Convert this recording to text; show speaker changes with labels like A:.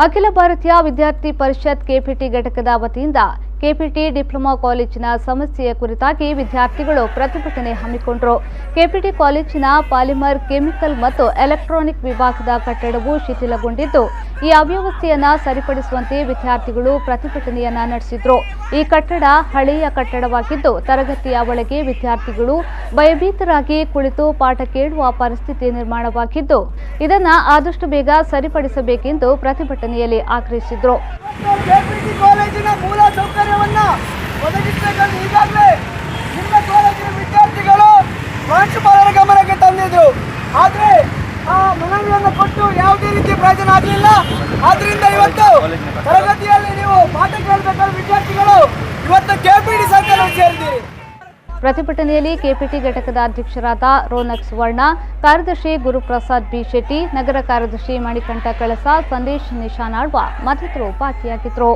A: ಅಖಿಲ ಭಾರತೀಯ ವಿದ್ಯಾರ್ಥಿ ಪರಿಷತ್ ಕೆಪಿಟಿ ಘಟಕದ ವತಿಯಿಂದ ಕೆಪಿಟಿ ಡಿಪ್ಲೊಮಾ ಕಾಲೇಜಿನ ಸಮಸ್ಯೆಯ ಕುರಿತಾಗಿ ವಿದ್ಯಾರ್ಥಿಗಳು ಪ್ರತಿಭಟನೆ ಹಮ್ಮಿಕೊಂಡರು. ಕೆಪಿಟಿ ಕಾಲೇಜಿನ ಪಾಲಿಮರ್, ಕೆಮಿಕಲ್ ಮತ್ತು ಎಲೆಕ್ಟ್ರಾನಿಕ್ ವಿಭಾಗದ ಕಟ್ಟಡವು ಶಿಥಿಲಗೊಂಡಿದ್ದು, ಈ ಅವ್ಯವಸ್ಥೆಯನ್ನು ಸರಿಪಡಿಸುವಂತೆ ವಿದ್ಯಾರ್ಥಿಗಳು ಪ್ರತಿಭಟನೆಯನ್ನ ನಡೆಸಿದರು. ಈ ಕಟ್ಟಡ ಹಳೆಯ ಕಟ್ಟಡವಾಗಿದ್ದು, ತರಗತಿಯ ಒಳಗೆ ವಿದ್ಯಾರ್ಥಿಗಳು ಭಯಭೀತರಾಗಿ ಕುಳಿತು ಪಾಠ ಕೇಳುವ ಪರಿಸ್ಥಿತಿ ನಿರ್ಮಾಣವಾಗಿದ್ದು, ಇದನ್ನು ಆದಷ್ಟು ಬೇಗ ಸರಿಪಡಿಸಬೇಕೆಂದು ಪ್ರತಿಭಟನೆಯಲ್ಲಿ ಆಗ್ರಹಿಸಿದರು.
B: ಈಗಾಗಲೇ ನಿಮ್ಮ ಕಾಲೇಜಿನ ವಿದ್ಯಾರ್ಥಿಗಳು ಪ್ರಾಂಶುಪಾಲರ ಗಮನಕ್ಕೆ ತಂದಿದ್ರು. ಆದರೆ ಆ ಮನವಿಯನ್ನು ಕೊಟ್ಟು ಯಾವುದೇ ರೀತಿಯ ಪ್ರಯೋಜನ ಆಗಲಿಲ್ಲ. ಆದ್ರಿಂದ ಇವತ್ತು ತರಗತಿಯಲ್ಲಿ ನೀವು ಪಾಠ ಕೇಳಬೇಕಾದ ವಿದ್ಯಾರ್ಥಿಗಳು ಇವತ್ತು ಕೆಪಿಟಿ ಸಂಘದಲ್ಲಿ ಸೇರಿದ್ದೀರಿ.
A: ಪ್ರತಿಭಟನೆಯಲ್ಲಿ ಕೆಪಿಟಿ ಘಟಕದ ಅಧ್ಯಕ್ಷರಾದ ರೋನಕ್ ಸುವರ್ಣ, ಕಾರ್ಯದರ್ಶಿ ಗುರುಪ್ರಸಾದ್ ಬಿ ಶೆಟ್ಟಿ, ನಗರ ಕಾರ್ಯದರ್ಶಿ ಮಣಿಕಂಠ ಕಳಸ, ಸಂದೇಶ್ ನಿಶಾನಾಳ್ವ ಮತ್ತಿತರರು ಭಾಗಿಯಾಗಿದ್ದರು.